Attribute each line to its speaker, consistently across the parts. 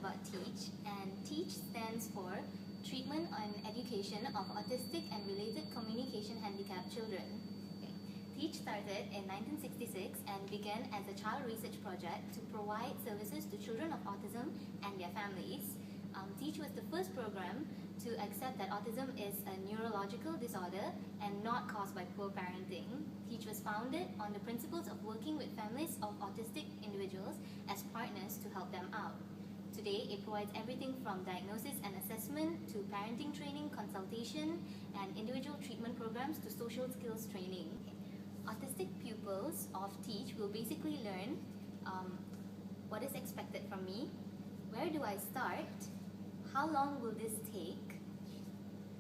Speaker 1: about TEACCH, and TEACCH stands for Treatment and Education of Autistic and Related Communication Handicapped Children. Okay. TEACCH started in 1966 and began as a child research project to provide services to children of autism and their families. TEACCH was the first program to accept that autism is a neurological disorder and not caused by poor parenting. TEACCH was founded on the principles of working with families of autistic individuals as partners to help them out. Today, it provides everything from diagnosis and assessment to parenting training, consultation, and individual treatment programs to social skills training. Autistic pupils of TEACCH will basically learn what is expected from me, where do I start, how long will this take,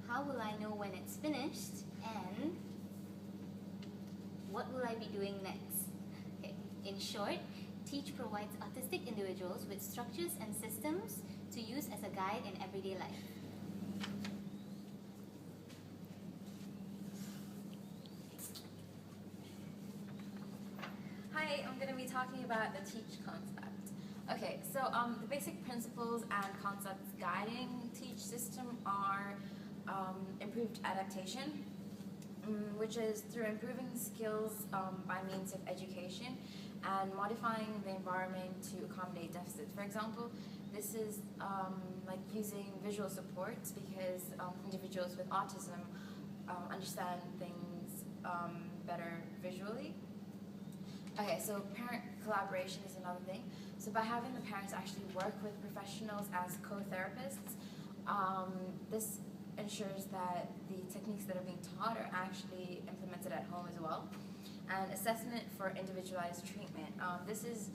Speaker 1: how will I know when it's finished, and what will I be doing next? Okay. In short, TEACCH provides autistic individuals with structures and systems to use as a guide in everyday life.
Speaker 2: Hi, I'm going to be talking about the TEACCH concept. Okay, so the basic principles and concepts guiding TEACCH system are improved adaptation, which is through improving skills by means of education and modifying the environment to accommodate deficits. For example, this is like using visual supports because individuals with autism understand things better visually. Okay, so parent collaboration is another thing. So by having the parents actually work with professionals as co-therapists, this ensures that the techniques that are being taught are actually implemented at home as well. And assessment for individualized treatment. This is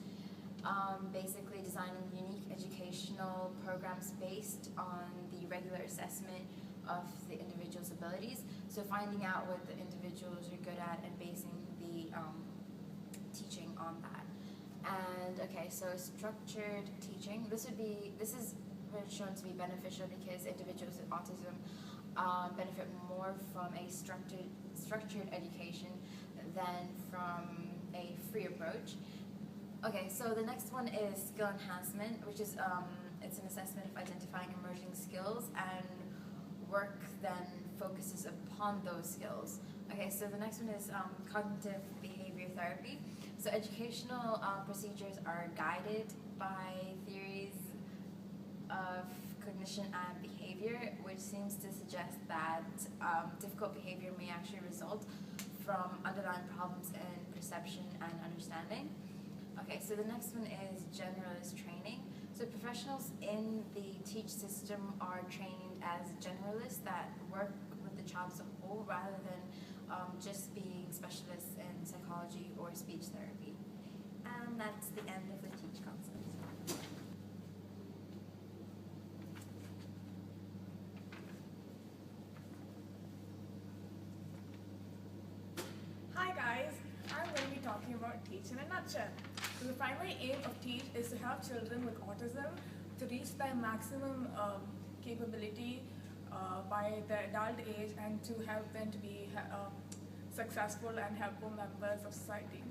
Speaker 2: basically designing unique educational programs based on the regular assessment of the individual's abilities. So finding out what the individuals are good at and basing the teaching on that. And okay, so structured teaching. This is shown to be beneficial because individuals with autism benefit more from a structured education than from a free approach. Okay, so the next one is skill enhancement, which is it's an assessment of identifying emerging skills, and work then focuses upon those skills. Okay, so the next one is cognitive behavior therapy. So educational procedures are guided by theories of cognition and behavior, which seems to suggest that difficult behavior may actually result from underlying problems in perception and understanding. Okay, so the next one is generalist training. So professionals in the TEACCH system are trained as generalists that work with the child as a whole rather than just being specialists in psychology or speech therapy. And that's the end of the TEACCH concept.
Speaker 3: Hi guys, I'm going to be talking about TEACCH in a nutshell. So the primary aim of TEACCH is to help children with autism to reach their maximum capability by their adult age, and to help them to be successful and helpful members of society.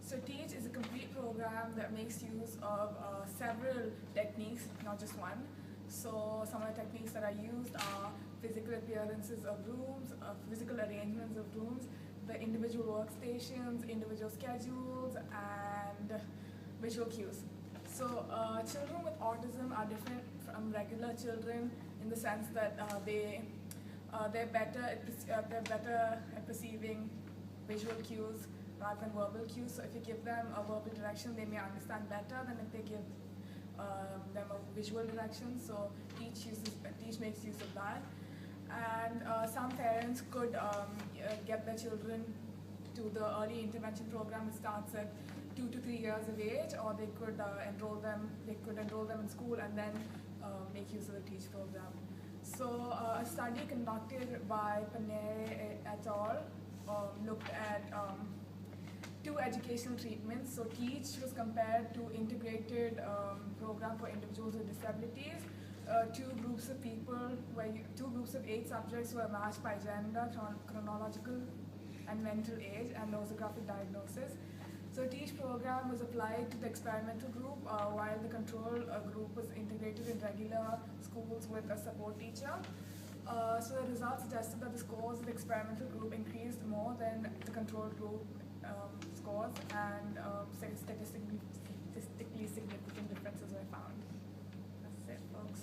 Speaker 3: So TEACCH is a complete program that makes use of several techniques, not just one. So some of the techniques that are used are physical appearances of rooms, physical arrangements of rooms, the individual workstations, individual schedules, and visual cues. So children with autism are different from regular children in the sense that they're better at perceiving visual cues rather than verbal cues. So if you give them a verbal direction, they may understand better than if they give them a visual direction. So TEACCH makes use of that. And some parents could get their children to the early intervention program, which starts at 2 to 3 years of age, or they could enroll them in school and then make use of the TEACCH program. So a study conducted by Panere et al. Looked at 2 educational treatments. So TEACCH was compared to integrated program for individuals with disabilities. 2 groups of people, 2 groups of 8 subjects were matched by gender, chronological and mental age, and nosographic diagnosis. So TEACCH program was applied to the experimental group while the control group was integrated regular schools with a support teacher. So the results suggested that the scores of the experimental group increased more than the control group scores, and statistically significant differences were found. That's it, folks.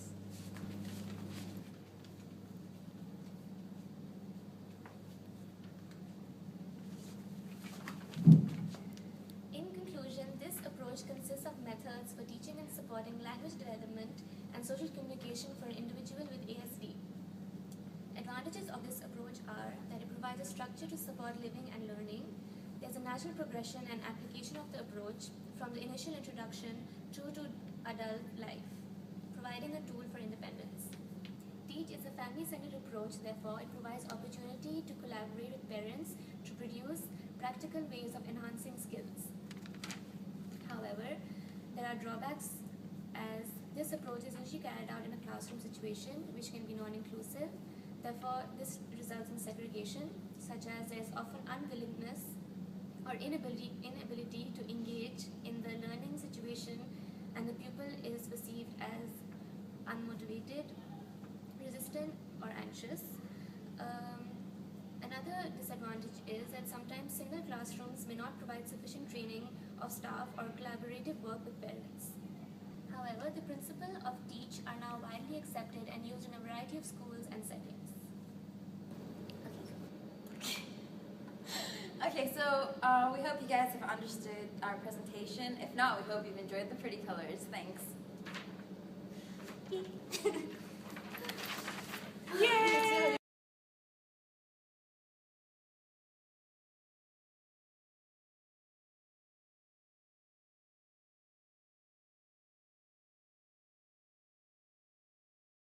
Speaker 1: In conclusion, this approach consists of methods for teaching and supporting language development and social communication for an individual with ASD. Advantages of this approach are that it provides a structure to support living and learning. There's a natural progression and application of the approach from the initial introduction to adult life, providing a tool for independence. TEACCH is a family-centered approach, therefore it provides opportunity to collaborate with parents to produce practical ways of enhancing skills. However, there are drawbacks, as this approach is usually carried out in a classroom situation which can be non-inclusive. Therefore, this results in segregation, such as there is often unwillingness or inability to engage in the learning situation, and the pupil is perceived as unmotivated, resistant, or anxious. Another disadvantage is that sometimes single classrooms may not provide sufficient training of staff or collaborative work with parents. However, the principle of TEACCH are now widely accepted and used in a variety of schools and settings.
Speaker 2: Okay, so we hope you guys have understood our presentation. If not, we hope you've enjoyed the pretty colors. Thanks.